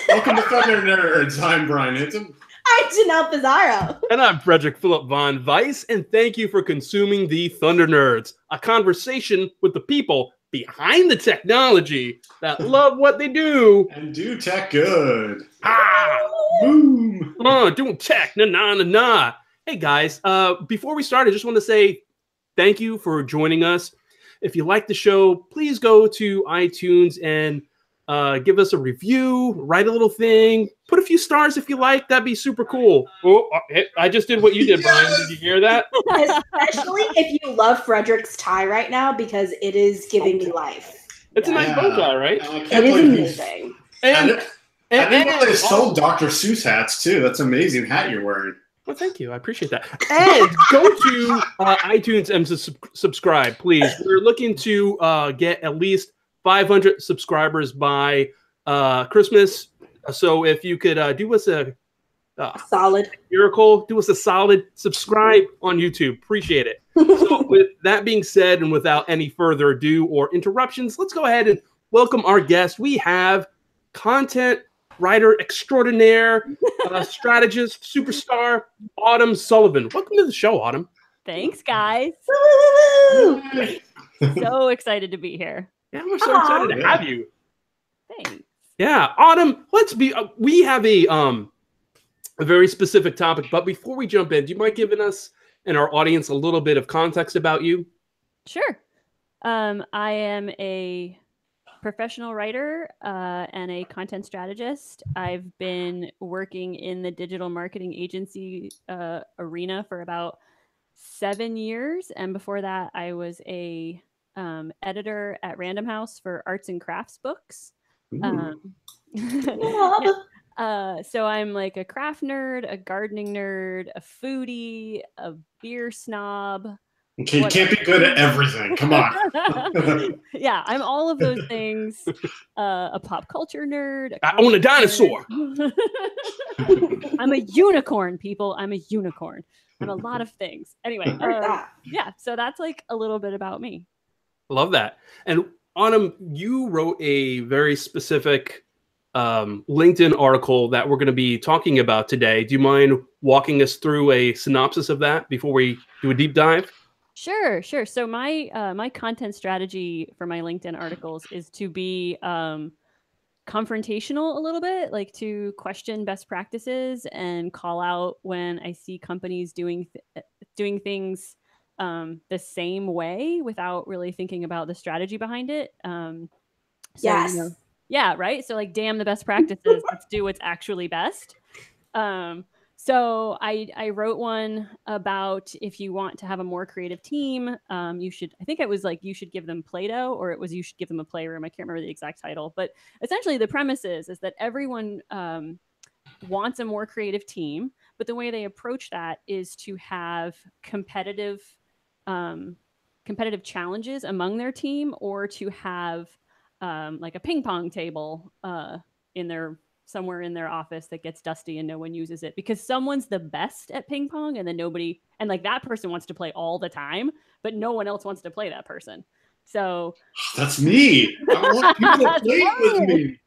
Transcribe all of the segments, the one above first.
Welcome to Thunder Nerds. I'm Brian Hinton. I'm Janelle Pizarro. And I'm Frederick Philip Von Weiss, and thank you for consuming the Thunder Nerds, a conversation with the people behind the technology that love what they do. And do tech good. Ah! Boom! Doing tech, na. Hey guys, before we start, I just want to say thank you for joining us. If you like the show, please go to iTunes and give us a review, write a little thing, put a few stars if you like. That'd be super cool. Oh, I just did what you did, Brian. Did you hear that? Especially if you love Frederick's tie right now, because it is giving me life. It's a nice bow tie, right? It is amazing. And I didn't know they sold Dr. Seuss hats, too. That's an amazing hat you're wearing. Well, thank you. I appreciate that. And go to iTunes and subscribe, please. We're looking to get at least 500 subscribers by Christmas. So if you could do us a solid miracle, do us a solid subscribe on YouTube. Appreciate it. So with that being said, and without any further ado or interruptions, let's go ahead and welcome our guest. We have content writer extraordinaire, strategist, superstar, Autumn Sullivan. Welcome to the show, Autumn. Thanks, guys. So excited to be here. Yeah, we're so excited to have you. Thanks. Yeah, Autumn, let's be, we have a very specific topic, but before we jump in, do you mind giving us and our audience a little bit of context about you? Sure. I am a professional writer and a content strategist. I've been working in the digital marketing agency arena for about 7 years. And before that, I was a editor at Random House for arts and crafts books. So I'm like a craft nerd, a gardening nerd, a foodie, a beer snob. Okay, you can't be good at everything. Come on. Yeah, I'm all of those things. A pop culture nerd. I own a dinosaur. I'm a unicorn, people. I'm a unicorn. I'm a lot of things. Anyway, yeah, so that's like a little bit about me. Love that. And Autumn, you wrote a very specific LinkedIn article that we're going to be talking about today. Do you mind walking us through a synopsis of that before we do a deep dive? Sure. So my my content strategy for my LinkedIn articles is to be confrontational a little bit, like to question best practices and call out when I see companies doing things the same way without really thinking about the strategy behind it. Yes. You know, yeah, right. So like, damn the best practices. Let's do what's actually best. So I wrote one about if you want to have a more creative team, you should, I think it was like, you should give them Play-Doh, or it was you should give them a playroom. I can't remember the exact title, but essentially the premise is that everyone wants a more creative team, but the way they approach that is to have competitive challenges among their team, or to have like a ping pong table somewhere in their office that gets dusty and no one uses it because someone's the best at ping pong, and then like that person wants to play all the time, but no one else wants to play that person. So that's me. I want people to play with me.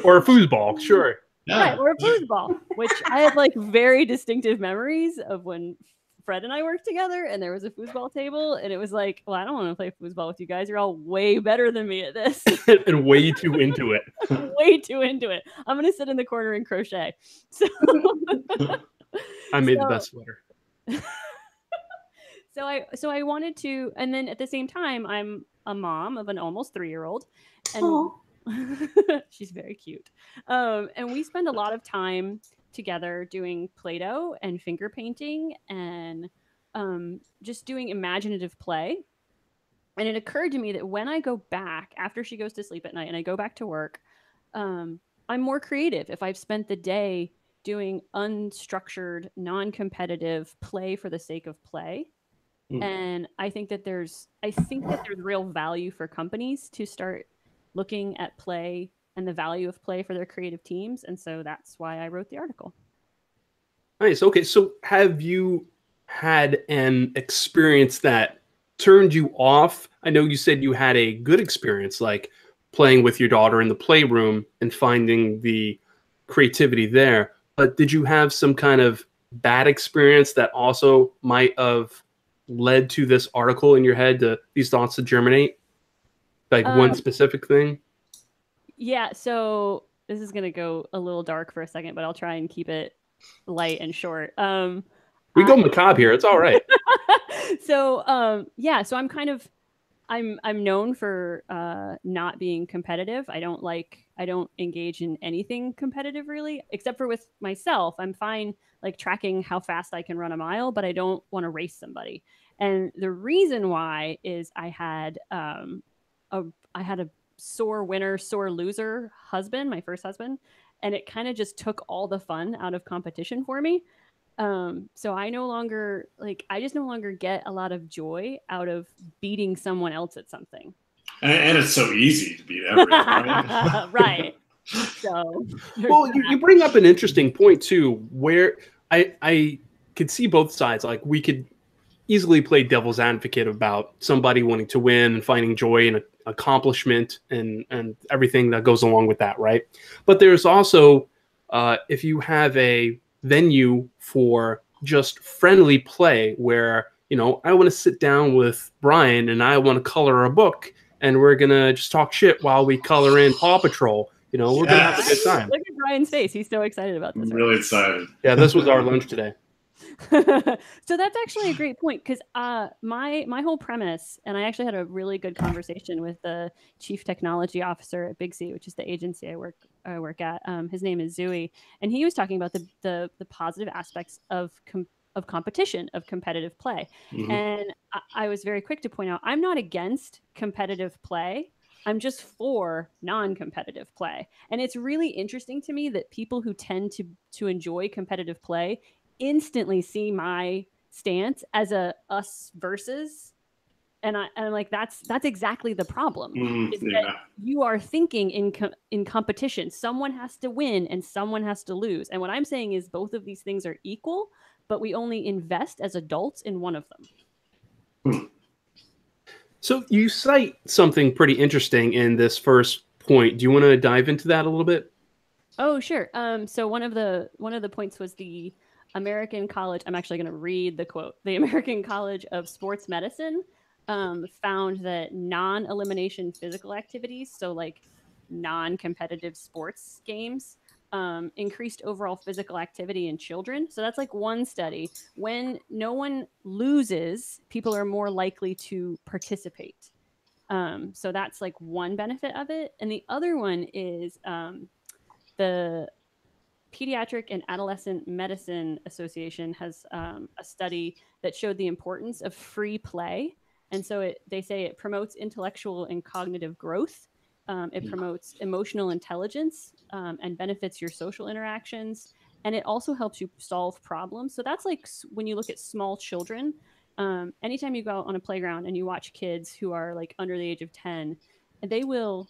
Or a foosball, sure. Yeah. Right, or a foosball, which I have like very distinctive memories of when Fred and I worked together and there was a foosball table, and it was like, well, I don't want to play foosball with you guys. You're all way better than me at this. And way too into it. Way too into it. I'm going to sit in the corner and crochet. So I made the best sweater. So I wanted to, and then at the same time, I'm a mom of an almost 3-year-old, and she's very cute. And we spend a lot of time together doing Play-Doh and finger painting and just doing imaginative play. And it occurred to me that when I go back after she goes to sleep at night and I go back to work, I'm more creative if I've spent the day doing unstructured, non-competitive play for the sake of play. And I think that there's real value for companies to start looking at play and the value of play for their creative teams. And so that's why I wrote the article. Nice. Okay. So have you had an experience that turned you off? I know you said you had a good experience. Like, playing with your daughter in the playroom and finding the creativity there. But did you have some kind of bad experience that also might have led to this article in your head, to these thoughts to germinate? Like one specific thing? Yeah, so this is gonna go a little dark for a second, but I'll try and keep it light and short. We go macabre here. It's all right. So yeah, so I'm known for not being competitive. I don't engage in anything competitive really, except for with myself. I'm fine like tracking how fast I can run a mile, but I don't want to race somebody. And the reason why is I had a sore winner, sore loser husband, my first husband, and it kind of just took all the fun out of competition for me. So I just no longer get a lot of joy out of beating someone else at something. And it's so easy to beat everyone, right? Right. So, well, you bring up an interesting point too, where I could see both sides. Like we could easily play devil's advocate about somebody wanting to win and finding joy in accomplishment and everything that goes along with that, right? But there's also if you have a venue for just friendly play where, you know, I want to sit down with Brian and I want to color a book and we're going to just talk shit while we color in Paw Patrol. You know, we're going to have a good time. Look at Brian's face. He's so excited about this. I'm really excited. Yeah, this was our lunch today. So that's actually a great point, because my whole premise, and I actually had a really good conversation with the chief technology officer at Big C, which is the agency I work at. His name is Zooey, and he was talking about the positive aspects of competition, of competitive play. Mm-hmm. And I was very quick to point out, I'm not against competitive play. I'm just for non-competitive play. And it's really interesting to me that people who tend to enjoy competitive play instantly see my stance as a us versus, and I'm like, that's exactly the problem. That you are thinking in competition. Someone has to win and someone has to lose. And what I'm saying is both of these things are equal, but we only invest as adults in one of them. So you cite something pretty interesting in this first point. Do you want to dive into that a little bit? Oh, sure. So one of the points was the American College. I'm actually going to read the quote. The American College of Sports Medicine found that non-elimination physical activities, so like non-competitive sports games, increased overall physical activity in children. So that's like one study. When no one loses, people are more likely to participate. So that's like one benefit of it. And the other one is the Pediatric and Adolescent Medicine Association has a study that showed the importance of free play. And so they say it promotes intellectual and cognitive growth. It promotes emotional intelligence and benefits your social interactions. And it also helps you solve problems. So that's like when you look at small children, anytime you go out on a playground and you watch kids who are like under the age of 10, they will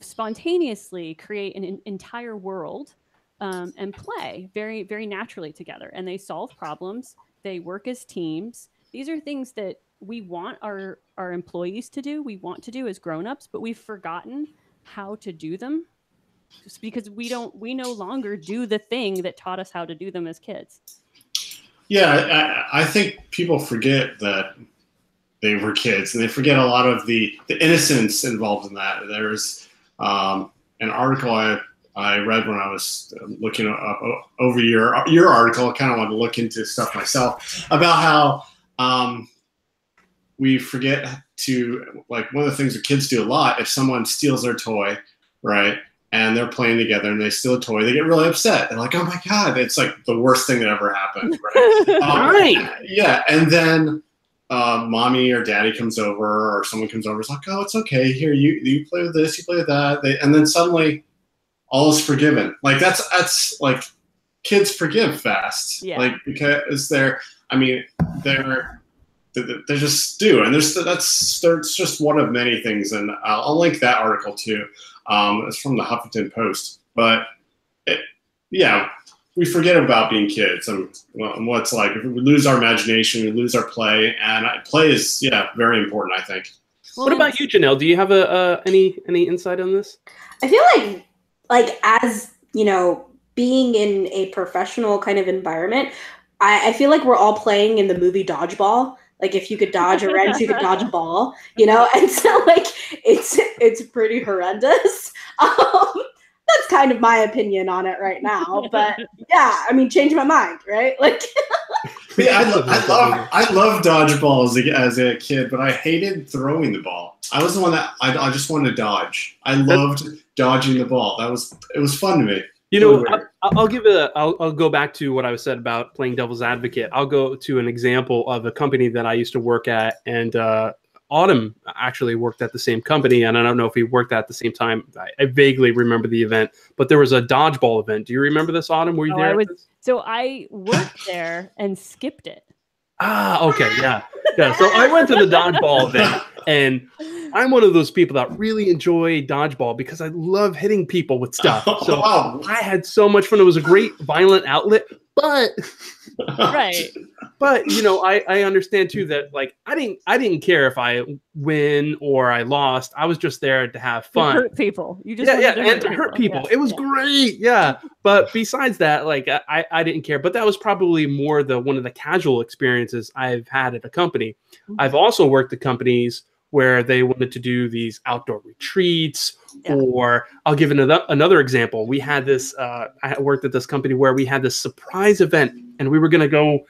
spontaneously create an entire world and play very, very naturally together. And they solve problems. They work as teams. These are things that we want our employees to do. We want to do as grown-ups, but we've forgotten how to do them just because we no longer do the thing that taught us how to do them as kids. Yeah, I think people forget that they were kids, and they forget a lot of the innocence involved in that. There's an article I read when I was looking up over your article. I kind of wanted to look into stuff myself about how we forget to, like, one of the things that kids do a lot, if someone steals their toy, right, and they're playing together and they steal a toy, they get really upset. They're like, oh my God, it's like the worst thing that ever happened, right? Right. Yeah, and then mommy or daddy comes over or someone comes over, it's like, oh, it's okay, here, you play with this, you play with that, and then suddenly all is forgiven. Like that's like, kids forgive fast. Yeah. Like, because they're just do, and that's just one of many things, and I'll link that article too. It's from the Huffington Post, but we forget about being kids and what it's like. If we lose our imagination, we lose our play, and play is very important, I think. What about you, Janelle? Do you have any insight on this? I feel like as being in a professional kind of environment, I feel like we're all playing in the movie Dodgeball. Like if you could dodge a wrench, you could dodge a ball, and so like it's pretty horrendous. That's kind of my opinion on it right now, but yeah, I mean, change my mind, right? Like, yeah, I love dodgeball as a kid, but I hated throwing the ball. I was the one that I just wanted to dodge. I loved dodging the ball. It was fun to me. I'll go back to what I said about playing devil's advocate. I'll go to an example of a company that I used to work at, and Autumn actually worked at the same company, and I don't know if we worked at the same time. I vaguely remember the event, but there was a dodgeball event. Do you remember this, Autumn? Were you there? So I worked there and skipped it. Ah, okay, yeah. So I went to the dodgeball event, and I'm one of those people that really enjoy dodgeball because I love hitting people with stuff. So I had so much fun. It was a great violent outlet, but right. But I understand too that like I didn't care if I win or I lost. I was just there to have fun. To hurt people. You just and to hurt people. Yeah. It was great. Yeah. But besides that, like I didn't care. But that was probably more one of the casual experiences I've had at a company. Mm-hmm. I've also worked at companies where they wanted to do these outdoor retreats, or I'll give another example. We had this. I worked at this company where we had this surprise event, and we were going to go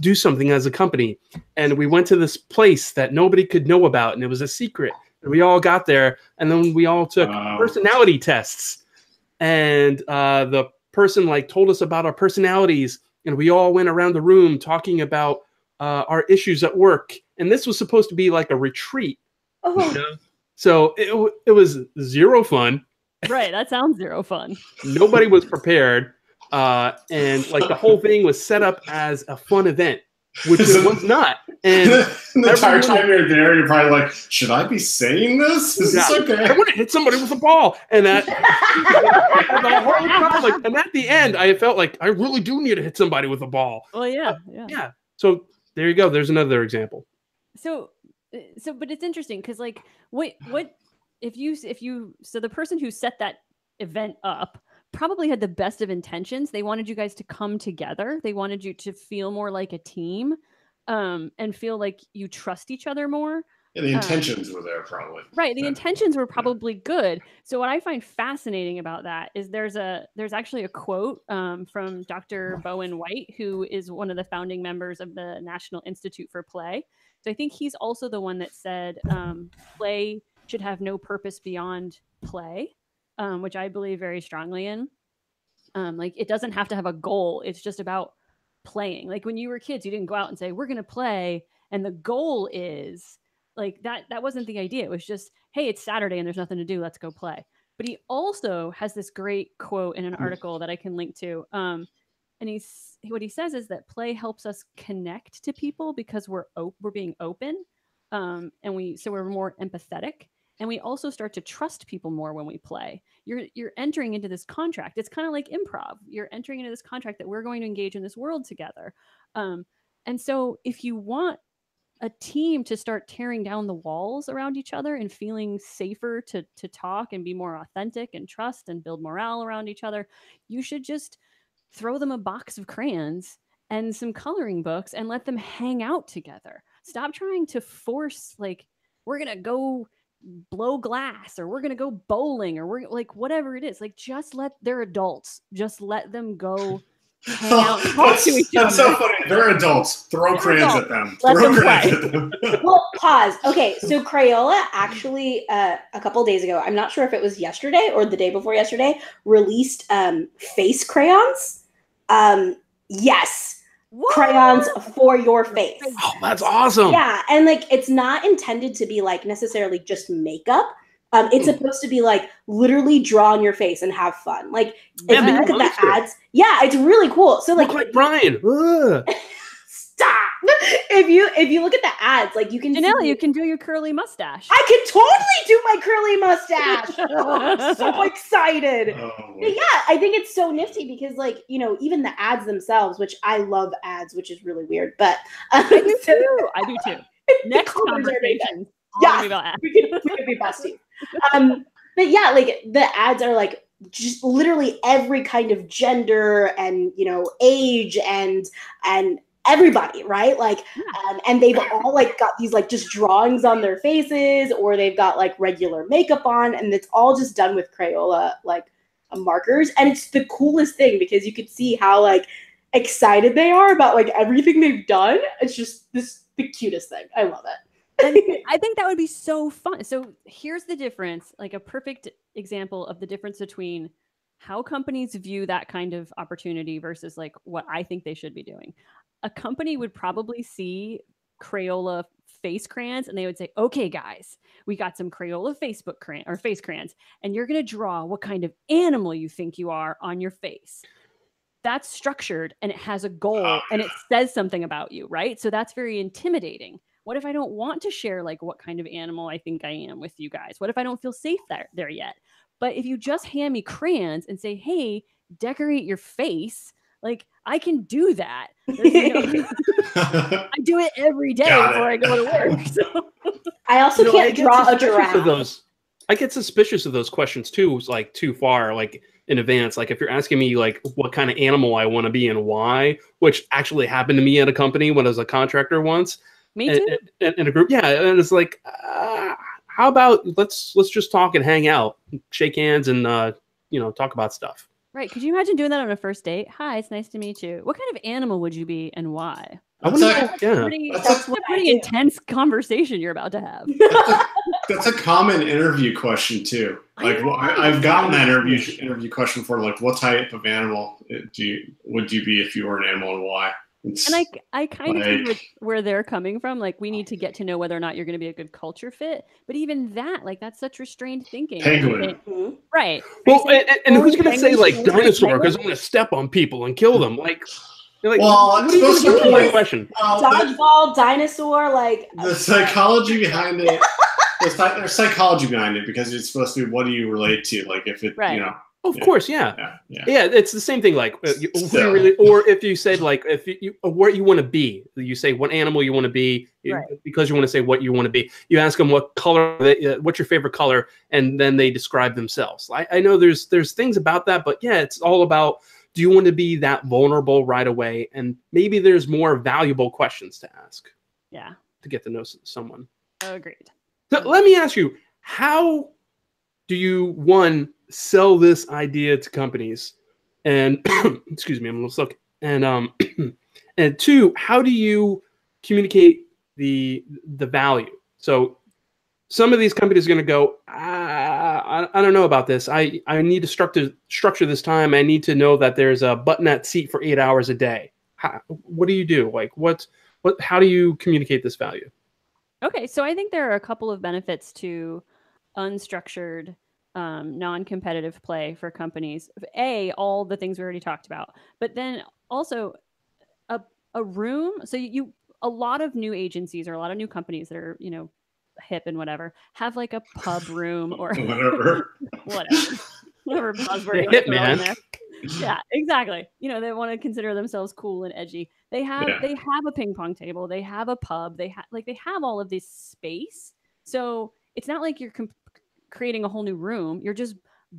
do something as a company, and we went to this place that nobody could know about, and it was a secret. And we all got there, and then we all took personality tests, and the person like told us about our personalities, and we all went around the room talking about our issues at work. And this was supposed to be like a retreat. So it was zero fun. Right, that sounds zero fun. Nobody was prepared. And like the whole thing was set up as a fun event, which it was not. And the entire time you're there, you're probably like, should I be saying this? Is this okay? I want to hit somebody with a ball. And that the whole time, like, and at the end, I felt like I really do need to hit somebody with a ball. Well, yeah. So there you go. There's another example. So but it's interesting because like what if you so the person who set that event up probably had the best of intentions. They wanted you guys to come together. They wanted you to feel more like a team, and feel like you trust each other more. Yeah, the intentions were there probably. Right, the intentions were probably good. So what I find fascinating about that is there's actually a quote from Dr. Bowen White, who is one of the founding members of the National Institute for Play. So I think he's also the one that said play should have no purpose beyond play, which I believe very strongly in. Like it doesn't have to have a goal. It's just about playing. Like when you were kids, you didn't go out and say, we're going to play. And the goal is like that wasn't the idea. It was just, hey, it's Saturday and there's nothing to do. Let's go play. But he also has this great quote in an article that I can link to. And what he says is that play helps us connect to people because we're being open, and we're more empathetic, and we also start to trust people more when we play. You're entering into this contract. It's kind of like improv. You're entering into this contract that we're going to engage in this world together. And so if you want a team to start tearing down the walls around each other and feeling safer to talk and be more authentic and trust and build morale around each other, you should just throw them a box of crayons and some coloring books and let them hang out together. Stop trying to force, like, we're going to go blow glass or we're going to go bowling or we're like, whatever it is. Like, they're adults. Just let them go hang out and talk to each other. That's so funny. They're adults. Throw crayons at them. Well, pause. Okay, so Crayola actually a couple days ago, I'm not sure if it was yesterday or the day before yesterday, released face crayons. Yes. What? Crayons for your face. Oh, that's awesome. Yeah, and like it's not intended to be like necessarily just makeup. It's supposed to be like literally draw on your face and have fun. Like if you look at the ads, it's really cool. So like Brian. Stop. If you look at the ads, like you can Janelle, you can do your curly mustache. I can totally do my curly mustache. I'm so excited. But yeah, I think it's so nifty because like, even the ads themselves, which I love ads, which is really weird, but I do too. Next conversation. Yes, we could be besties. But yeah, like the ads are like just literally every kind of gender and age and everybody, right? Like, and they've all like got these like just drawings on their faces, or they've got like regular makeup on, and it's all just done with Crayola like markers, and it's the coolest thing because you could see how like excited they are about like everything they've done. It's just the cutest thing. I love it. And I think that would be so fun. So here's the difference, like a perfect example of the difference between how companies view that kind of opportunity versus like what I think they should be doing. A company would probably see Crayola face crayons and they would say, okay, guys, we got some Crayola face crayons, and you're going to draw what kind of animal you think you are on your face. That's structured and it has a goal and it says something about you, right? So that's very intimidating. What if I don't want to share like what kind of animal I think I am with you guys? What if I don't feel safe there yet? But if you just hand me crayons and say, hey, decorate your face, like I can do that. I do it every day before I go to work. So. I also can't draw a giraffe. I get suspicious of those questions too. It's like too far, like in advance. Like if you're asking me like what kind of animal I want to be and why, which actually happened to me at a company when I was a contractor once. Me too. In a group, yeah, and it's like, how about let's just talk and hang out, shake hands, and talk about stuff. Right? Could you imagine doing that on a first date? Hi, it's nice to meet you. What kind of animal would you be, and why? That's a pretty intense conversation you're about to have. That's a common interview question too. Like, I've gotten that interview question before. Like, what type of animal would you be if you were an animal, and why? And I kind of see where they're coming from. Like, we need to get to know whether or not you're going to be a good culture fit. But even that, like, that's such restrained thinking. Penguin. Right. Well, and who's going to say, like, dinosaur because I'm going to step on people and kill them? Like well, it's supposed to be question. Dodgeball, dinosaur, like... The psychology behind it... There's psychology behind it because it's supposed to be what do you relate to? Like, if it, Of course, yeah. It's the same thing. Like, or if you said like if you what you want to be, you say what animal you want to be because you want to say what you want to be. You ask them what color, what's your favorite color, and then they describe themselves. I know there's things about that, but yeah, it's all about do you want to be that vulnerable right away, and maybe there's more valuable questions to ask. Yeah, to get to know someone. Agreed. So let me ask you, how do you sell this idea to companies? And excuse me, I'm a little stuck. And and two, how do you communicate the value? So some of these companies are going to go, I don't know about this. I need to structure this time. I need to know that there's a buttonette seat for 8 hours a day. What do you do? Like how do you communicate this value? Okay, so I think there are a couple of benefits to unstructured, non-competitive play for companies. All the things we already talked about, but then also a room. So a lot of new agencies or a lot of new companies that are hip and whatever have like a pub room or whatever buzzword hip man. There. Yeah, exactly. They want to consider themselves cool and edgy. They have a ping pong table. They have a pub. They have all of this space. So it's not like you're creating a whole new room. You're just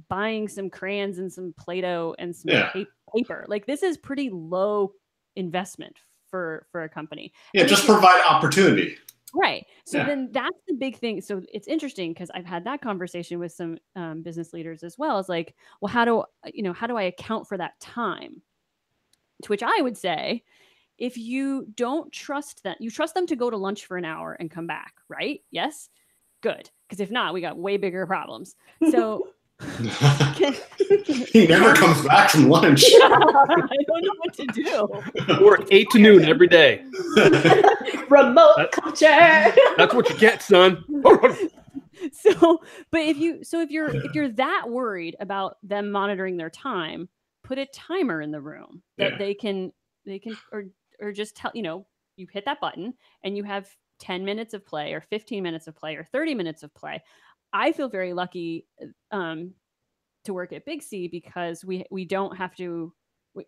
buying some crayons and some Play-Doh and some paper. Like, this is pretty low investment for a company. Yeah, just provide opportunity. Right. So then that's the big thing. So it's interesting because I've had that conversation with some business leaders as well. It's like, well, how do I account for that time? To which I would say, if you don't trust them, you trust them to go to lunch for an hour and come back, right? Yes? Good. Because if not, we got way bigger problems. So he never comes back from lunch. I don't know what to do. Work 8 to noon every day. Remote culture. That's what you get, son. But if you're that worried about them monitoring their time, put a timer in the room that they can or just tell you hit that button and you have 10 minutes of play or 15 minutes of play or 30 minutes of play. I feel very lucky to work at Big C because we don't have to.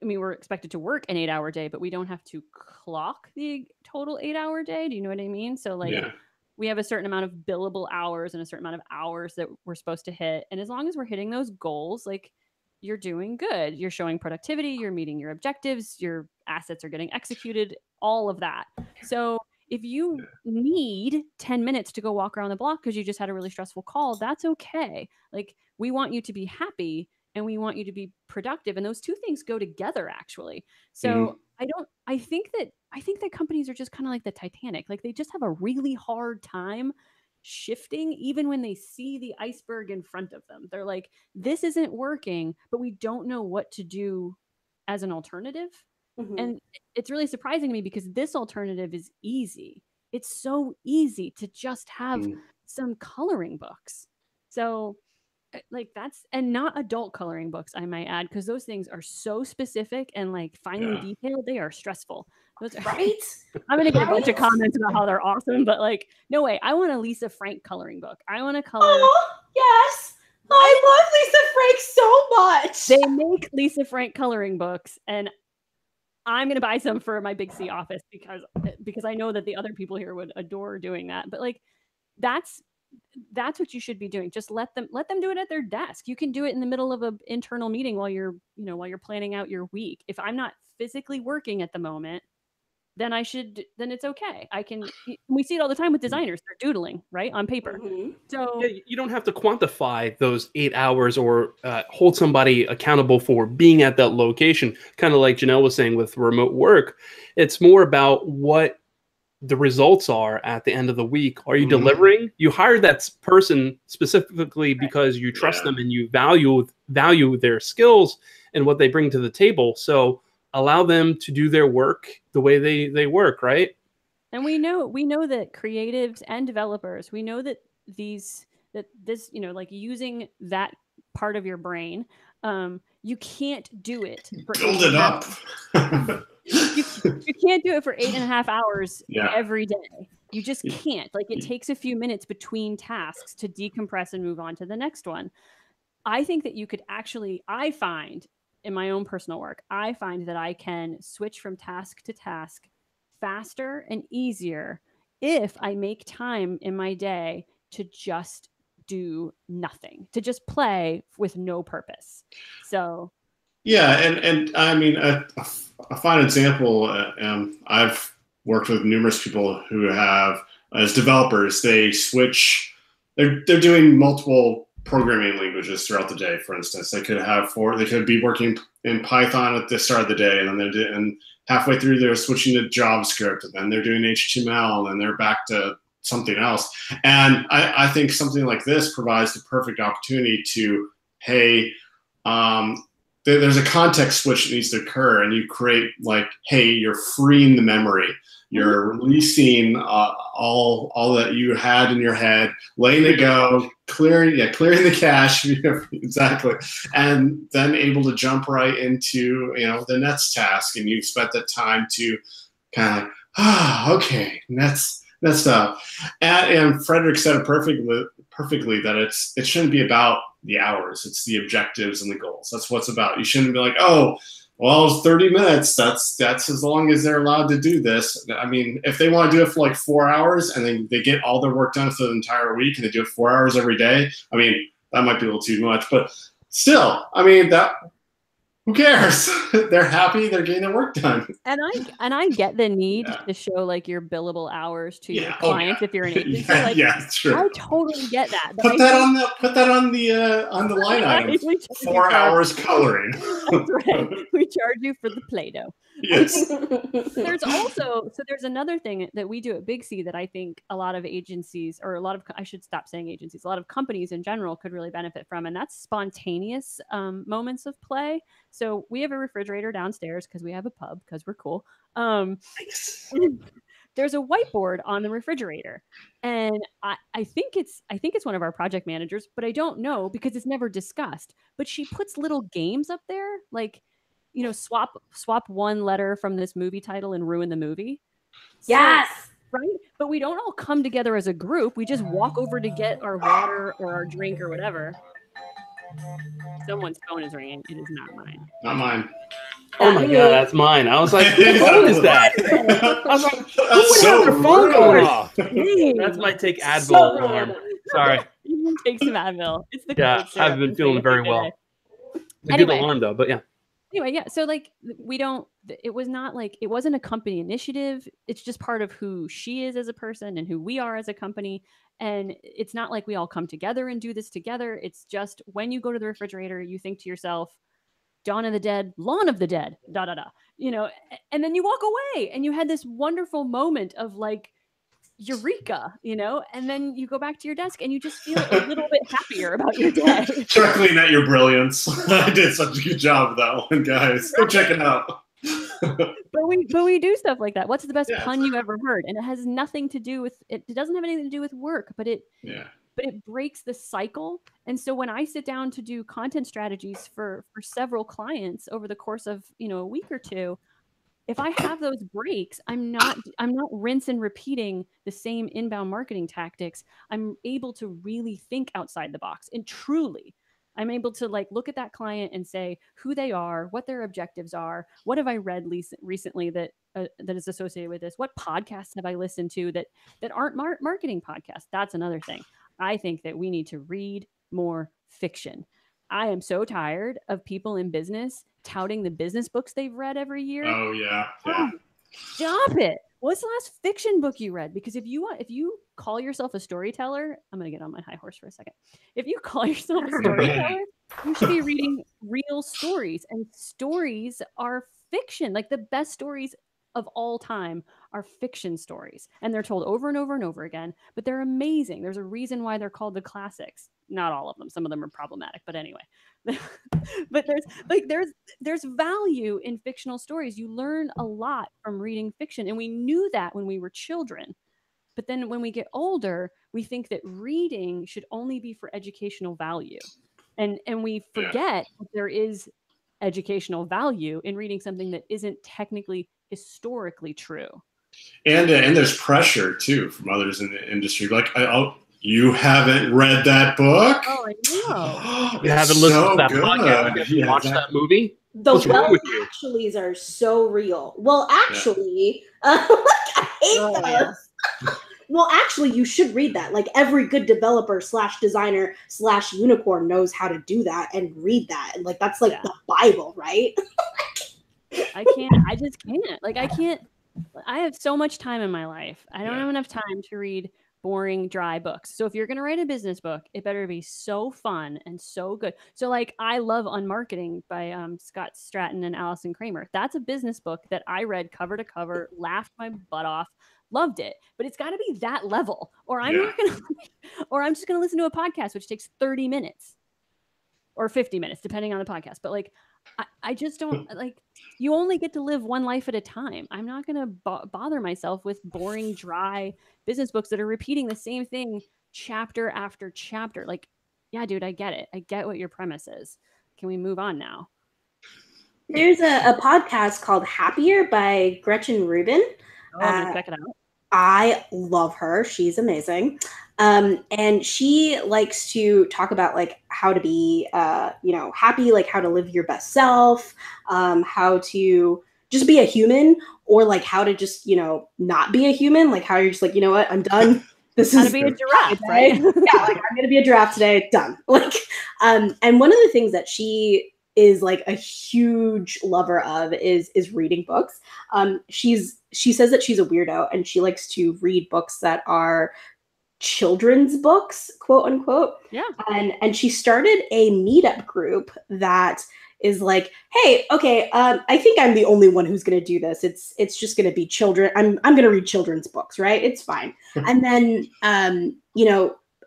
We're expected to work an 8-hour day, but we don't have to clock the total 8-hour day. Do you know what I mean? So we have a certain amount of billable hours and a certain amount of hours that we're supposed to hit. And as long as we're hitting those goals, like, you're doing good. You're showing productivity, you're meeting your objectives, your assets are getting executed, all of that. So if you need 10 minutes to go walk around the block because you just had a really stressful call, that's okay. Like, we want you to be happy and we want you to be productive. And those two things go together, actually. So I think that companies are just kind of like the Titanic. Like, they just have a really hard time shifting even when they see the iceberg in front of them. They're like, this isn't working, but we don't know what to do as an alternative. And it's really surprising to me because this alternative is easy. It's so easy to just have some coloring books. So, like, that's, and not adult coloring books, I might add, because those things are so specific and like finely detailed. They are stressful. Those are, Right? I'm gonna get a bunch of comments about how they're awesome, but like, no way. I want a Lisa Frank coloring book. I want to color. Oh, yes. I love Lisa Frank so much. They make Lisa Frank coloring books, and I'm gonna buy some for my Big C office because I know that the other people here would adore doing that. But like, that's what you should be doing. Just let them do it at their desk. You can do it in the middle of an internal meeting while you're planning out your week. If I'm not physically working at the moment, then it's okay. We see it all the time with designers. They're doodling, right, on paper. So yeah, you don't have to quantify those 8 hours or hold somebody accountable for being at that location. Kind of like Janelle was saying with remote work, it's more about what the results are at the end of the week. Are you delivering? You hired that person specifically because you trust them and you value their skills and what they bring to the table. So allow them to do their work the way they work, right? And we know that creatives and developers, we know that this, like, using that part of your brain, you can't do it for build it up. You can't do it for 8.5 hours every day. You just can't. Like, it takes a few minutes between tasks to decompress and move on to the next one. I think that you could actually, I find in my own personal work, I find that I can switch from task to task faster and easier if I make time in my day to just do nothing, to just play with no purpose. So yeah, and I mean, a fine example, I've worked with numerous people who have, as developers, they switch, they're doing multiple programming languages throughout the day. For instance, they could be working in Python at the start of the day, and then and halfway through they're switching to JavaScript, and then they're doing HTML, and then they're back to something else. And I think something like this provides the perfect opportunity to, hey, there's a context switch that needs to occur, and you create, like, hey, you're freeing the memory. You're releasing all that you had in your head, letting it go, clearing the cache, exactly, and then able to jump right into the next task. And you've spent that time to kind of okay, that's stuff. And Frederick said it perfectly that it shouldn't be about the hours. It's the objectives and the goals. That's what it's about. You shouldn't be like, oh, well, it's 30 minutes. That's as long as they're allowed to do this. I mean, if they want to do it for like 4 hours and they get all their work done for the entire week and they do it 4 hours every day, I mean, that might be a little too much. But still, I mean, who cares? They're happy. They're getting their work done. And I get the need to show like your billable hours to your clients if you're an agency. It's true. I totally get that. Put that on the line item. 4 hours coloring. That's right. We charge you for the Play-Doh. Yes. There's another thing that we do at Big C that I think a lot of agencies, or I should stop saying agencies, a lot of companies in general could really benefit from, and that's spontaneous moments of play. So we have a refrigerator downstairs because we have a pub, because we're cool. Nice. There's a whiteboard on the refrigerator, and I think it's one of our project managers, but I don't know because it's never discussed. But she puts little games up there, like, swap one letter from this movie title and ruin the movie. Yes. Right? But we don't all come together as a group. We just walk over to get our water or our drink or whatever. Someone's phone is ringing. It is not mine. Not mine. Oh my god, that's mine. I was like, whose phone is that? I was like, who would have their phone going off? That's my take Advil alarm. Sorry. You can take some Advil. It's the Yeah, cold syrup. I've been feeling very well. It's a good alarm though, but yeah. Anyway, yeah. So like it wasn't a company initiative. It's just part of who she is as a person and who we are as a company. And it's not like we all come together and do this together. It's just when you go to the refrigerator, you think to yourself, Dawn of the Dead, Lawn of the Dead, and then you walk away and you had this wonderful moment of like, eureka, and then you go back to your desk and you just feel a little bit happier about your day. Chuckling at your brilliance. I did such a good job with that one, guys. Go check it out. But we do stuff like that. What's the best pun you ever heard? And it has nothing to do with it. It doesn't have anything to do with work, but it breaks the cycle. And so when I sit down to do content strategies for several clients over the course of a week or two, if I have those breaks, I'm not rinse and repeating the same inbound marketing tactics. I'm able to really think outside the box, and truly I'm able to like look at that client and say who they are, what their objectives are, what have I read recently that is associated with this, what podcasts have I listened to that aren't marketing podcasts. That's another thing. I think that we need to read more fiction. I am so tired of people in business touting the business books they've read every year. Oh yeah. Stop it. What's the last fiction book you read? Because if you call yourself a storyteller, I'm going to get on my high horse for a second. If you call yourself a storyteller, you should be reading real stories, and stories are fiction. Like the best stories of all time are fiction stories, and they're told over and over and over again, but they're amazing. There's a reason why they're called the classics. Not all of them. Some of them are problematic, but anyway. But there's value in fictional stories. You learn a lot from reading fiction, and we knew that when we were children. But then when we get older, we think that reading should only be for educational value. And we forget that there is educational value in reading something that isn't technically historically true. And there's pressure too from others in the industry. Like, you haven't read that book? Oh, I know. You haven't listened to that podcast? You watched that movie? The actuallys are so real. Well, actually, I hate this. Well, actually, you should read that. Like every good developer / designer / unicorn knows how to do that and read that. And like that's like the Bible, right? I just can't. Like I have so much time in my life. I don't have enough time to read boring, dry books. So if you're going to write a business book, it better be so fun and so good. So like I love Unmarketing by Scott Stratton and Allison Kramer. That's a business book that I read cover to cover, laughed my butt off, loved it. But it's got to be that level, or I'm not going to, or I'm just going to listen to a podcast, which takes 30 minutes or 50 minutes, depending on the podcast. But like, I just don't like, you only get to live one life at a time. I'm not going to bother myself with boring, dry business books that are repeating the same thing chapter after chapter. Like, yeah, dude, I get it. I get what your premise is. Can we move on now? There's a podcast called Happier by Gretchen Rubin. Check it out. I love her. She's amazing. And she likes to talk about like how to be, happy, like how to live your best self, how to just be a human, or like how to just, not be a human. Like how you're just like, you know what, I'm done. This is how to be a giraffe, right? Yeah. Like I'm going to be a giraffe today. Done. Like, and one of the things that she is like a huge lover of is reading books. She says that she's a weirdo and she likes to read books that are children's books, quote unquote. Yeah. And she started a meetup group that is like, hey, okay, I think I'm the only one who's going to do this. It's just going to be children. I'm going to read children's books, right? It's fine. And then,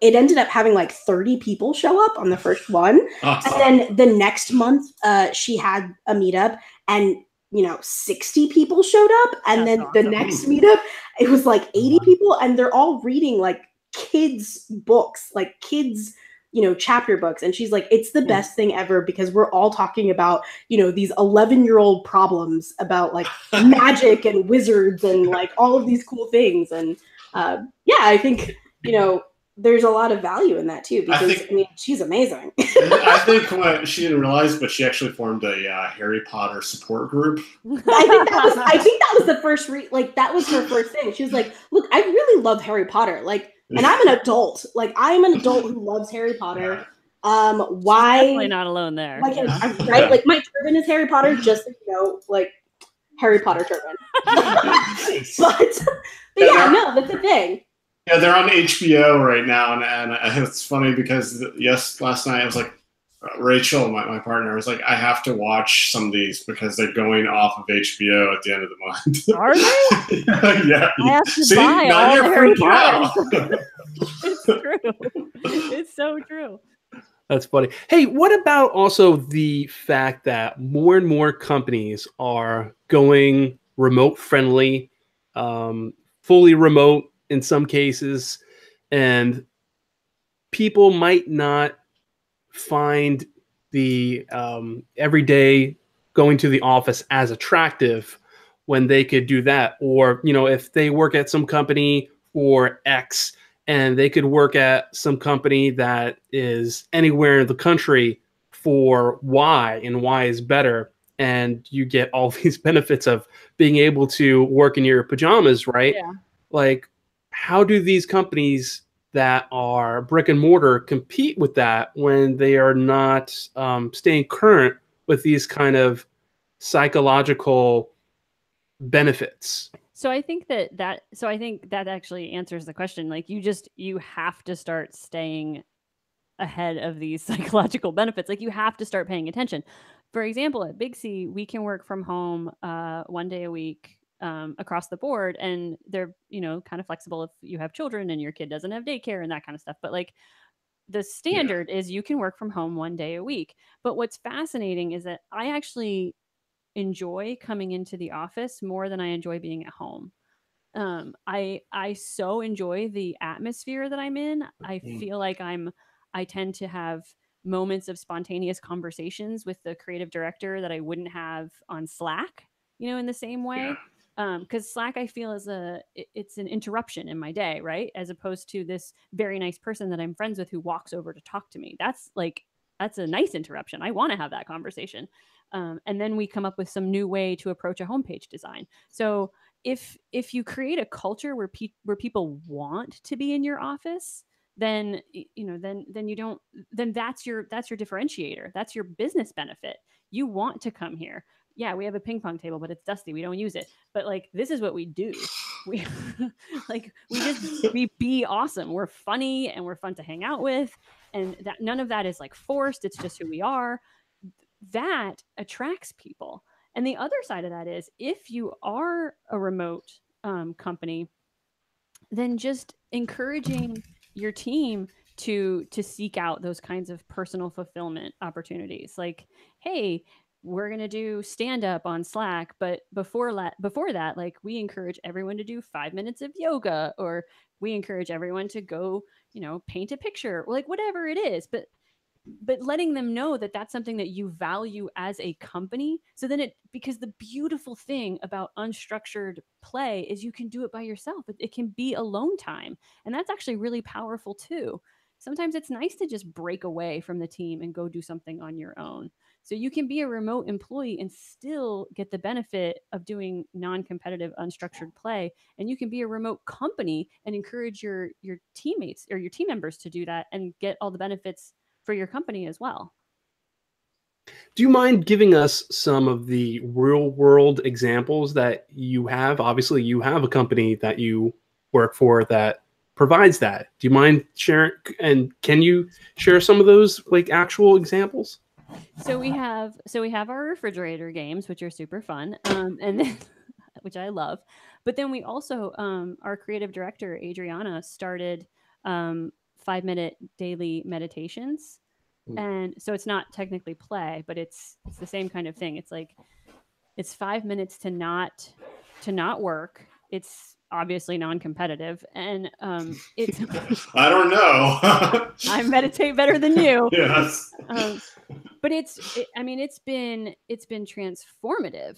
it ended up having like 30 people show up on the first one. Awesome. And then the next month, she had a meetup and, 60 people showed up. And then the next meetup, it was like 80 people. And they're all reading like kids' books, like kids, chapter books. And she's like, it's the best thing ever because we're all talking about, these 11-year-old problems about like magic and wizards and like all of these cool things. And I think, there's a lot of value in that too, because I mean, she's amazing. I think what she didn't realize, but she actually formed a Harry Potter support group. I think that was the first that was her first thing. She was like, "Look, I really love Harry Potter. Like, and I'm an adult. Like, I'm an adult who loves Harry Potter. Why? She's definitely not alone there. Like, right? Like, my turban is Harry Potter, just so you know, like Harry Potter turban. but yeah, no, that's the thing. Yeah, they're on HBO right now, and it's funny because last night I was like, Rachel, my partner, was like, I have to watch some of these because they're going off of HBO at the end of the month. Are they? Yeah. I have to buy all the Harry Potter. It's true. It's so true. That's funny. Hey, what about also the fact that more and more companies are going remote friendly, fully remote in some cases, and people might not find the everyday going to the office as attractive when they could do that. Or, you know, if they work at some company for X and they could work at some company that is anywhere in the country for Y, and Y is better, and you get all these benefits of being able to work in your pajamas, right? Yeah. Like, how do these companies that are brick and mortar compete with that when they are not staying current with these kind of psychological benefits? So I think that actually answers the question. Like, you have to start staying ahead of these psychological benefits. Like, you have to start paying attention. For example, at Big C, we can work from home 1 day a week across the board, and they're, you know, kind of flexible if you have children and your kid doesn't have daycare and that kind of stuff. But like, the standard is you can work from home 1 day a week. But what's fascinating is that I actually enjoy coming into the office more than I enjoy being at home. I so enjoy the atmosphere that I'm in. I feel like I tend to have moments of spontaneous conversations with the creative director that I wouldn't have on Slack, you know, in the same way. Because Slack, I feel, it's an interruption in my day, right? As opposed to this very nice person that I'm friends with who walks over to talk to me. That's a nice interruption. I want to have that conversation. And then we come up with some new way to approach a homepage design. So if you create a culture where people want to be in your office, then that's your differentiator. That's your business benefit. You want to come here. Yeah, we have a ping pong table, but it's dusty. We don't use it. But like, this is what we do. We we be awesome. We're funny and we're fun to hang out with. And that none of that is like forced. It's just who we are. That attracts people. And the other side of that is, if you are a remote company, then just encouraging your team to seek out those kinds of personal fulfillment opportunities. Like, hey, we're going to do stand up on Slack, but before that, like, we encourage everyone to do 5 minutes of yoga, or we encourage everyone to go, you know, paint a picture, or like whatever it is. But letting them know that that's something that you value as a company. So then because the beautiful thing about unstructured play is you can do it by yourself. It can be alone time. And that's actually really powerful too. Sometimes it's nice to just break away from the team and go do something on your own. So you can be a remote employee and still get the benefit of doing non-competitive unstructured play. And you can be a remote company and encourage your teammates or your team members to do that and get all the benefits for your company as well. Do you mind giving us some of the real world examples that you have? Obviously, you have a company that you work for that provides that. Do you mind sharing? And can you share some of those like actual examples? So we have our refrigerator games, which are super fun, and then which I love. But then we also, our creative director Adriana started 5-minute daily meditations. And so it's not technically play, but it's the same kind of thing. It's like, it's 5 minutes to not work. It's obviously non-competitive, and it's I don't know. I meditate better than you. Yes. But I mean, it's been transformative,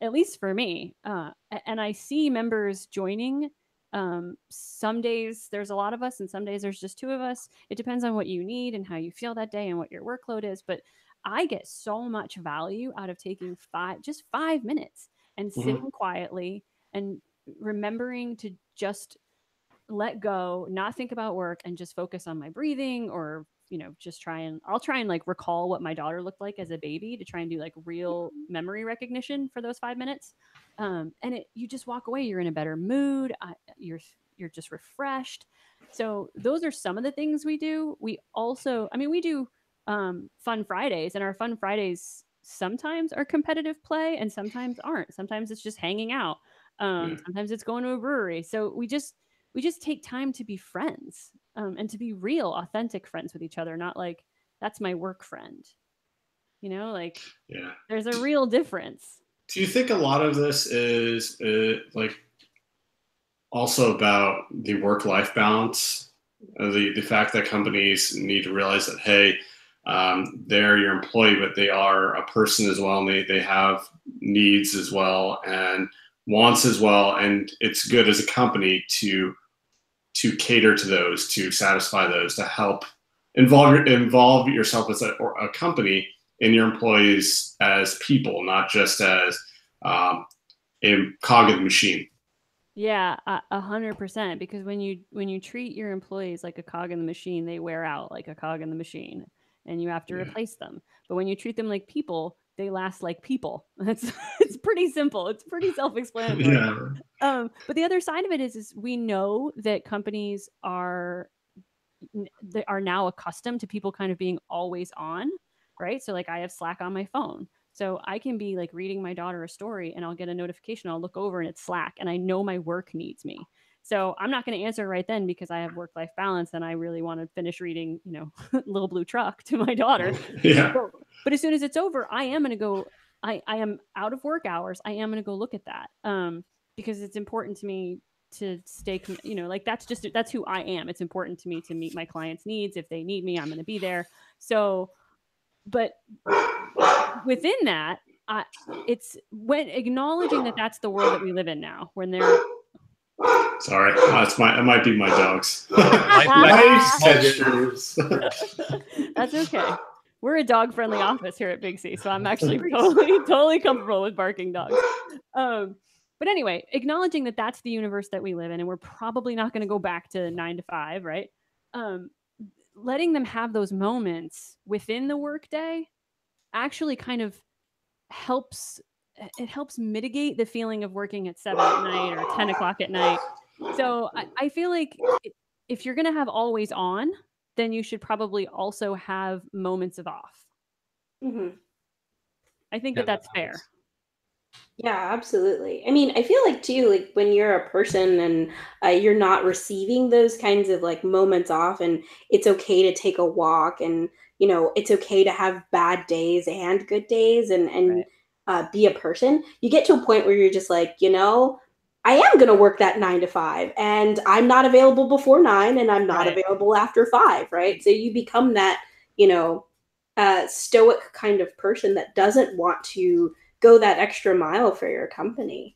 at least for me. And I see members joining Some days there's a lot of us, and some days there's just two of us. It depends on what you need and how you feel that day and what your workload is. But I get so much value out of taking 5 minutes and sitting quietly and remembering to just let go, not think about work, and just focus on my breathing, or just I'll try and like recall what my daughter looked like as a baby to try and do like real memory recognition for those 5 minutes. And you just walk away, you're in a better mood, you're just refreshed. So those are some of the things we do. We also, we do fun Fridays, and our fun Fridays sometimes are competitive play and sometimes aren't. Sometimes it's just hanging out. Sometimes it's going to a brewery. So we just take time to be friends, and to be real, authentic friends with each other, not like that's my work friend. Like there's a real difference. Do you think a lot of this is like also about the work-life balance? The fact that companies need to realize that, hey, they're your employee, but they are a person as well, and they have needs as well and wants as well, and it's good as a company to cater to those, to satisfy those, to help involve yourself as a company in your employees as people, not just as a cog in the machine. Yeah, 100%. Because when you treat your employees like a cog in the machine, they wear out like a cog in the machine, and you have to replace them. But when you treat them like people, they last like people. It's pretty simple. It's pretty self-explanatory. But the other side of it is we know that companies they are now accustomed to people kind of being always on, right? So like I have Slack on my phone. So I can be like reading my daughter a story and I'll get a notification. I'll look over and it's Slack, and I know my work needs me. So I'm not going to answer right then because I have work-life balance and I really want to finish reading, Little Blue Truck to my daughter. But as soon as it's over, I am going to go, I am out of work hours. I am going to go look at that. Because it's important to me to stay, like that's who I am. It's important to me to meet my clients' needs. If they need me, I'm going to be there. So, but within that, it's when acknowledging that that's the world that we live in now, when they're sorry, it might be my dogs. That's okay. We're a dog-friendly office here at Big C, so I'm actually totally comfortable with barking dogs. But anyway, acknowledging that that's the universe that we live in, and we're probably not going to go back to 9 to 5, right? Letting them have those moments within the workday actually kind of helps mitigate the feeling of working at 7 at night or 10 o'clock at night. So I feel like if you're going to have always on, then you should probably also have moments of off. Mm-hmm. I think that's fair. Yeah, absolutely. I feel like too, like when you're a person and you're not receiving those kinds of like moments off, and it's okay to take a walk, and it's okay to have bad days and good days, and be a person. You get to a point where you're just like, I am going to work that 9 to 5, and I'm not available before 9, and I'm not available after 5, right? So you become that, stoic kind of person that doesn't want to go that extra mile for your company.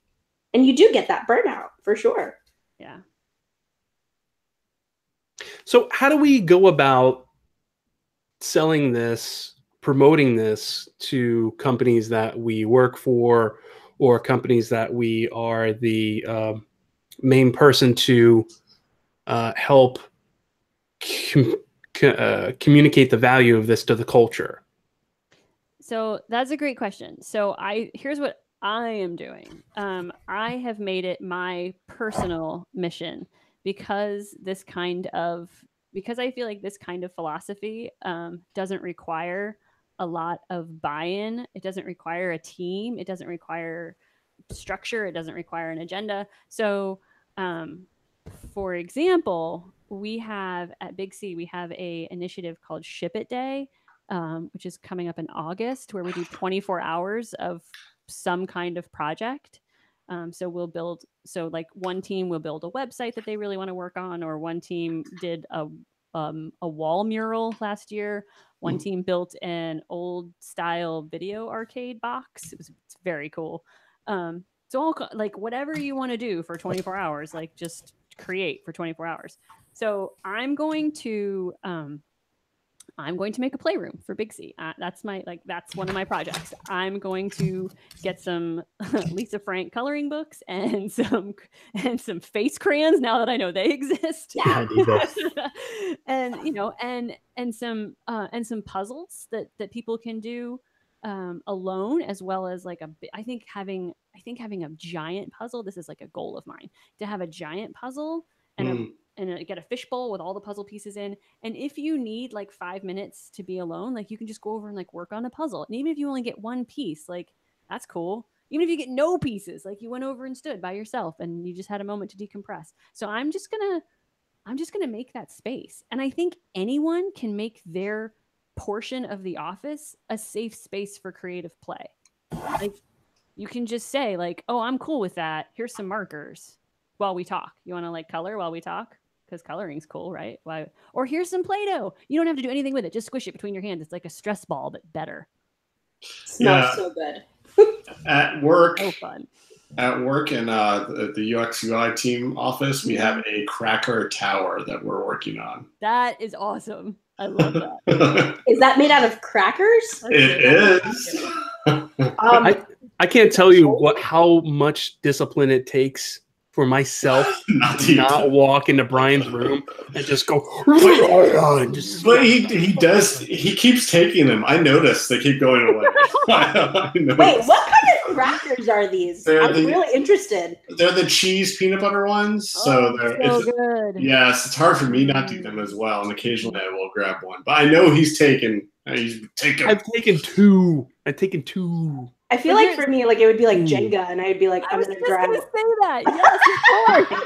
And you do get that burnout for sure. Yeah. So how do we go about selling this, promoting this to companies that we work for, or companies that we are the main person to help communicate the value of this to the culture? So that's a great question. So here's what I am doing. I have made it my personal mission because I feel like this kind of philosophy doesn't require a lot of buy-in. It doesn't require a team. It doesn't require structure. It doesn't require an agenda. So, for example, at Big C, we have a initiative called Ship It Day, which is coming up in August, where we do 24 hours of some kind of project. So like one team will build a website that they really want to work on, or one team did a wall mural last year. One team built an old style video arcade box. It's very cool. So all like whatever you want to do for 24 hours, like just create for 24 hours. So I'm going to make a playroom for Big C. That's one of my projects. I'm going to get some Lisa Frank coloring books and some face crayons now that I know they exist. Yeah, I need those. And and some puzzles that people can do alone, as well as I think having a giant puzzle. This is like a goal of mine, to have a giant puzzle and get a fishbowl with all the puzzle pieces in. And if you need like 5 minutes to be alone, like you can just go over and like work on a puzzle. And even if you only get one piece, like that's cool. Even if you get no pieces, like you went over and stood by yourself and you just had a moment to decompress. So I'm just gonna make that space. And I think anyone can make their portion of the office a safe space for creative play. Like you can just say like, oh, I'm cool with that. Here's some markers while we talk. You want to like color while we talk? Because coloring's cool, right? Or here's some Play-Doh. You don't have to do anything with it. Just squish it between your hands. It's like a stress ball, but better. Smells so good. At work, so fun. At work in the UX UI team office, we have a cracker tower that we're working on. That is awesome. I love that. Is that made out of crackers? It is. I can't tell you how much discipline it takes for myself to not walk into Brian's room and just go. But he does. He keeps taking them. I noticed they keep going away. Wait, what kind of crackers are these? I'm really interested. They're the cheese peanut butter ones. So so good. Yes, it's hard for me not to eat them as well, and occasionally I will grab one. But I know he's taken. I've taken two. I feel like for me, like it would be like Jenga, and I'd be like, I'm gonna grab it. Say that. Yes, of course.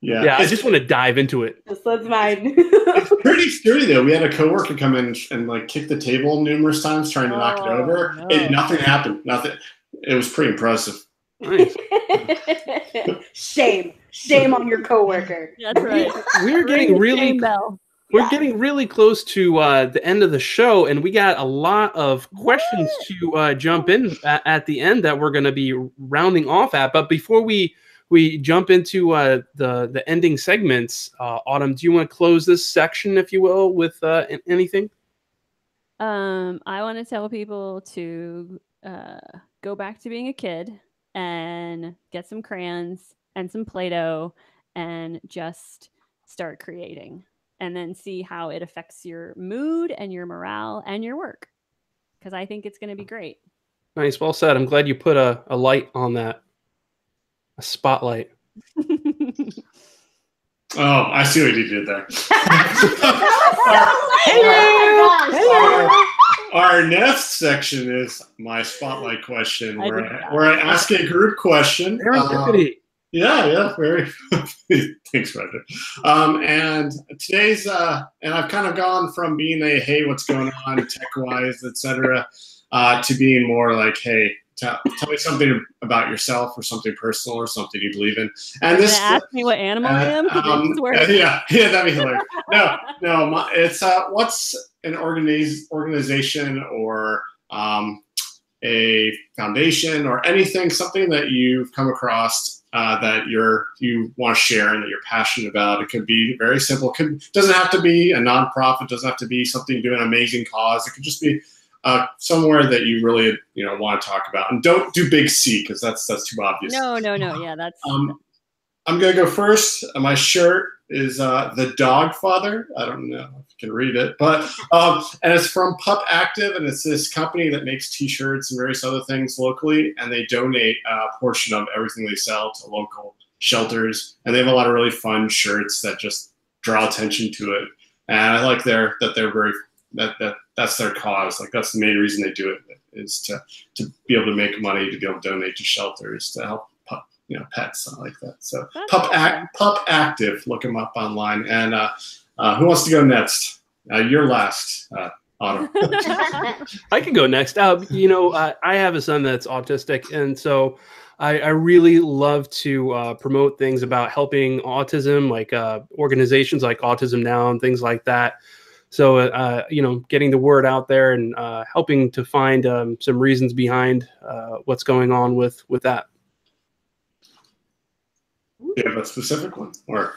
Yeah, I just want to dive into it. That's mine. It's pretty sturdy though. We had a coworker come in and like kick the table numerous times trying to knock it over. No. Nothing happened. Nothing. It was pretty impressive. Nice. Shame on your coworker. That's right. We're getting really close to the end of the show, and we got a lot of questions to jump in at the end that we're going to be rounding off at. But before we jump into the ending segments, Autumn, do you want to close this section, if you will, with anything? I want to tell people to go back to being a kid and get some crayons and some Play-Doh and just start creating. And then see how it affects your mood and your morale and your work. Because I think it's going to be great. Nice. Well said. I'm glad you put a light on that. A spotlight. Oh, I see what you did there. Our next section is my spotlight question, where I ask a group question. Yeah, very. Thanks, Roger. And today's, and I've kind of gone from being a, hey, what's going on tech-wise, etc., to being more like, hey, tell me something about yourself or something personal or something you believe in. And this ask me what animal I am. Yeah, that'd be hilarious. No, it's what's an organization or a foundation or anything, something that you've come across that you want to share and that you're passionate about. It could be very simple. Doesn't have to be a nonprofit. Doesn't have to be something doing an amazing cause. It could just be somewhere that you really want to talk about. And don't do big C, because that's too obvious. No. Yeah, that's. I'm gonna go first. My shirt is The Dog Father. I don't know if you can read it, but and it's from Pup Active, and it's this company that makes T-shirts and various other things locally, and they donate a portion of everything they sell to local shelters, and they have a lot of really fun shirts that just draw attention to it. And I like that's their cause. Like that's the main reason they do it, is to be able to make money, to be able to donate to shelters to help pets, something like that. So Pup Active, look them up online. And who wants to go next? You're last, Autumn. I can go next. I have a son that's autistic, and so I really love to promote things about helping autism, like organizations like Autism Now and things like that. So, getting the word out there and helping to find some reasons behind what's going on with that. Do you have a specific one? Or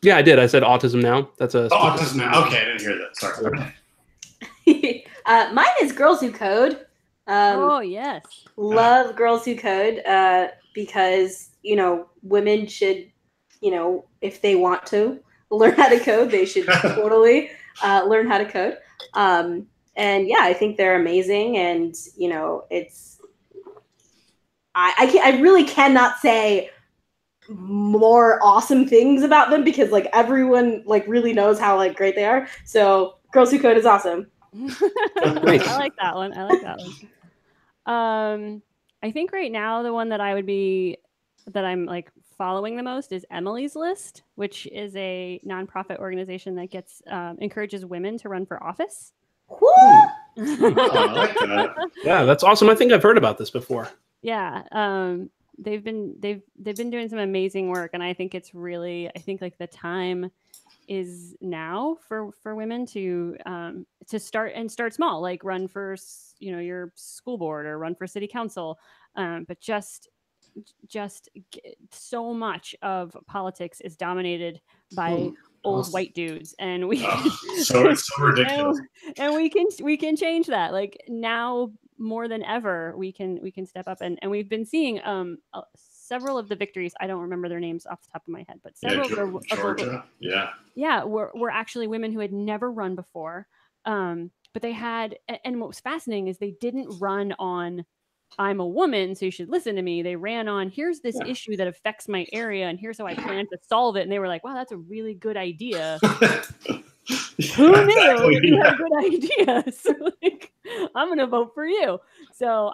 Yeah, I did. I said autism now. That's a autism now. Okay, I didn't hear that. Sorry. Okay. Mine is Girls Who Code. Oh yes. Love Girls Who Code because, women should, if they want to learn how to code, they should totally learn how to code. And yeah, I think they're amazing. And, it's, I really cannot say more awesome things about them because like everyone like really knows how like great they are. So Girls Who Code is awesome. I like that one. I think right now the one that I'm like following the most is Emily's List, which is a nonprofit organization that encourages women to run for office. Woo! Oh, I like that. Yeah, that's awesome. I think I've heard about this before. Yeah. They've been doing some amazing work, and I think like the time is now for women to start small, like run for your school board or run for city council, but just so much of politics is dominated by old white dudes, and it's so ridiculous. and we can change that. Like now more than ever, we can step up, and we've been seeing several of the victories. I don't remember their names off the top of my head, but several of Georgia, were actually women who had never run before. But they had, and what was fascinating is they didn't run on I'm a woman, so you should listen to me. They ran on, here's this issue that affects my area, and here's how I plan to solve it. And they were like, wow, that's a really good idea. Who knew you had good ideas? Like, I'm going to vote for you. So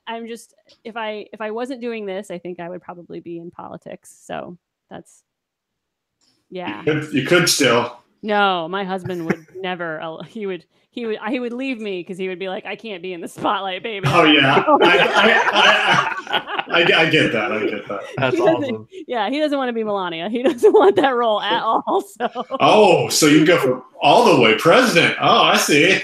I'm just, if I wasn't doing this, I think I would probably be in politics. So that's, yeah. You could still. No, my husband would never. He would leave me because he would be like, I can't be in the spotlight, baby. Oh yeah, I get that. I get that. That's awesome. Yeah, he doesn't want to be Melania. He doesn't want that role at all. So you go for all the way president. Oh, I see.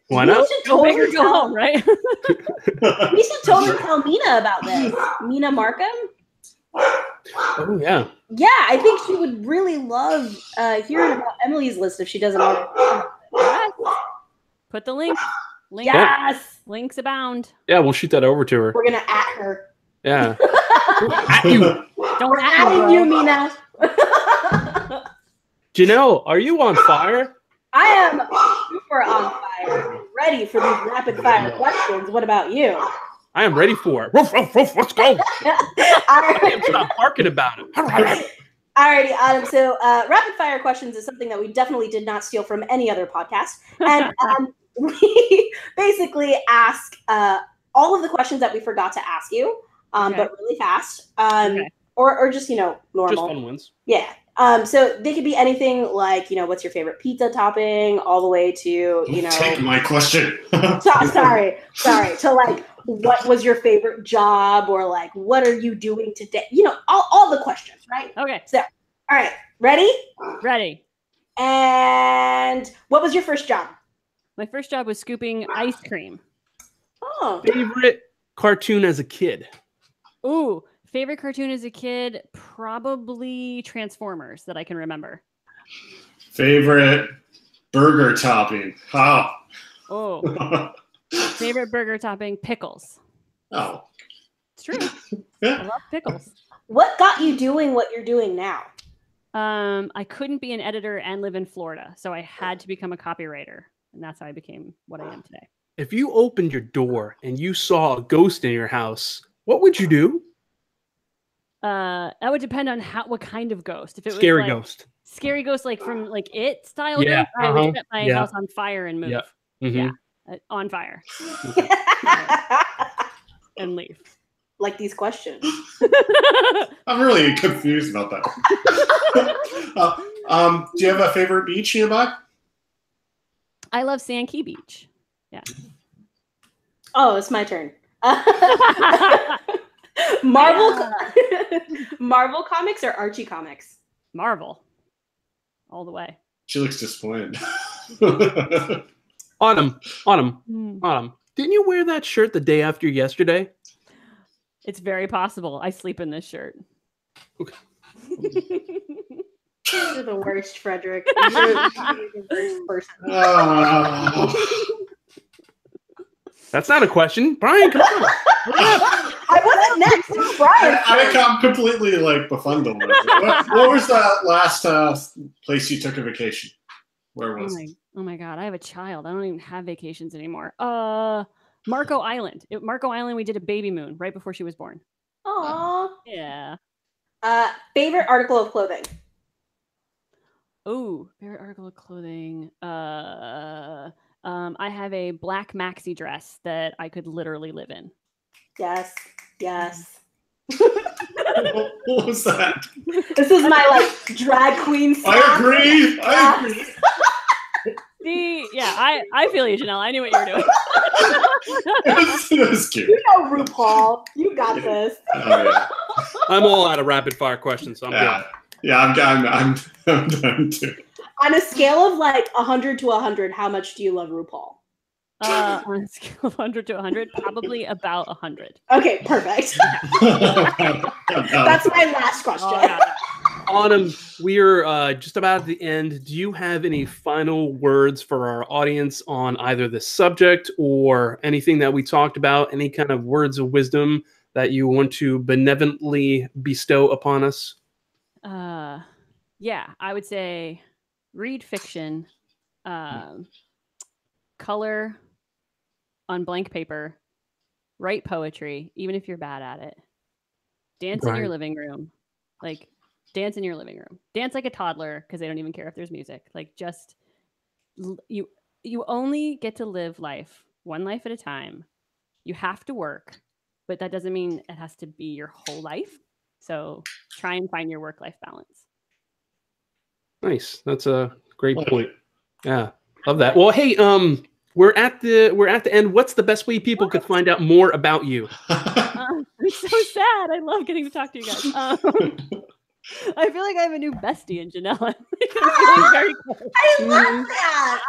Why not? Go big or go home, right? We should totally tell Mina about this. Mina Markham. Oh yeah. Yeah, I think she would really love hearing about Emily's List if she doesn't already. Yes. Put the link. Yes. Links abound. Yeah, we'll shoot that over to her. We're gonna at her. Yeah. At you. We're adding you, Mina. Janelle, are you on fire? I am super on fire, ready for these rapid fire questions. What about you? I am ready for it. Ruff, ruff, ruff, let's go. Stop barking about it. Alrighty, Autumn. So rapid fire questions is something that we definitely did not steal from any other podcast. And we basically ask all of the questions that we forgot to ask you, but really fast. Or just, normal. Just fun ones. Yeah. So they could be anything like, what's your favorite pizza topping, all the way to, Take my question. sorry. To like, what was your favorite job, or like, what are you doing today? All the questions, right? Okay. So, all right, ready? Ready. And what was your first job? My first job was scooping ice cream. Oh. Favorite cartoon as a kid? Ooh, favorite cartoon as a kid? Probably Transformers that I can remember. Favorite burger topping? Oh. Favorite burger topping? Pickles. Oh. It's true. Yeah. I love pickles. What got you doing what you're doing now? I couldn't be an editor and live in Florida, so I had to become a copywriter, and that's how I became what I am today. If you opened your door and you saw a ghost in your house, what would you do? That would depend on what kind of ghost. If it Scary was like, ghost. Scary ghost, like from like It style Yeah, ghost, I would set my house on fire and move. Yeah. Mm-hmm. Yeah, on fire and leave. Like these questions. I'm really confused about that. Do you have a favorite beach nearby? I love Sand Key Beach. Yeah. Oh, it's my turn. Marvel comics or Archie comics? Marvel. All the way. She looks disappointed. Autumn. Didn't you wear that shirt the day after yesterday? It's very possible. I sleep in this shirt. You're the worst, Frederick. You're the worst person. That's not a question. Brian, come on. I wasn't next. Brian. I'm completely like befuddled. What was that last place you took a vacation? Where was it? Oh my God, I have a child. I don't even have vacations anymore. Marco Island. Marco Island, we did a baby moon right before she was born. Aww. Yeah. Favorite article of clothing? Oh, favorite article of clothing. I have a black maxi dress that I could literally live in. Yes. What was that? This is my like drag queen style. I agree. See, yeah, I feel you, Janelle. I knew what you were doing. It was cute. You know RuPaul. You got this. Oh, yeah. I'm all out of rapid fire questions, so I'm good. Yeah, I'm done too. On a scale of like 100 to 100, how much do you love RuPaul? On a scale of 100 to 100, probably about 100. Okay, perfect. That's my last question. Autumn, we're just about at the end. Do you have any final words for our audience on either the subject or anything that we talked about? Any kind of words of wisdom that you want to benevolently bestow upon us? Yeah, I would say read fiction, color on blank paper, write poetry, even if you're bad at it. Dance in your living room. Like, dance in your living room. Dance like a toddler because they don't even care if there's music. Like, just you only get to live life one life at a time. You have to work, but that doesn't mean it has to be your whole life. So try and find your work-life balance. Nice. That's a great point. Yeah, love that. Well, hey, we're at the end. What's the best way people could find out more about you? I'm so sad. I love getting to talk to you guys. I feel like I have a new bestie in Janelle. I'm feeling very close. I love that.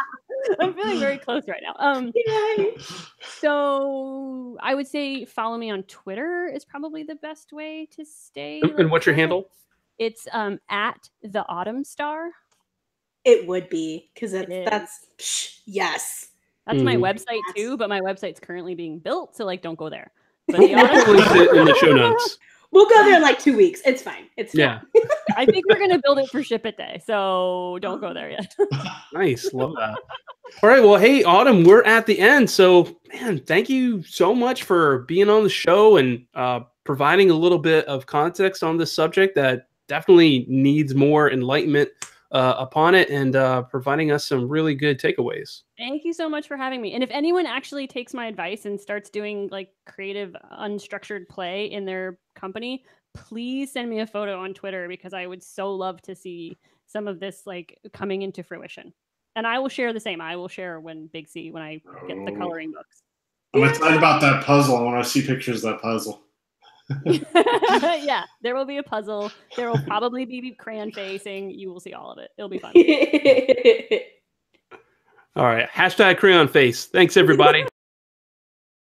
I'm feeling very close right now. So I would say follow me on Twitter is probably the best way to stay. And what's your handle? It's at the Autumn Star. It would be because that's yes. That's my website too, but my website's currently being built, so like don't go there. But We'll link it in the show notes. We'll go there in like 2 weeks. It's fine. It's fine. I think we're gonna build it for Ship It Day, so don't go there yet. Nice, love that. All right, well, hey, Autumn, we're at the end. So, man, thank you so much for being on the show and providing a little bit of context on this subject that definitely needs more enlightenment upon it, and providing us some really good takeaways. Thank you so much for having me. And if anyone actually takes my advice and starts doing like creative, unstructured play in their company, please send me a photo on Twitter because I would so love to see some of this like coming into fruition. And I will share the same. I will share when I get the coloring books. I'm excited about that puzzle. I want to see pictures of that puzzle. Yeah, there will be a puzzle. There will probably be crayon facing. You will see all of it. It'll be fun. All right. #crayon face. Thanks, everybody.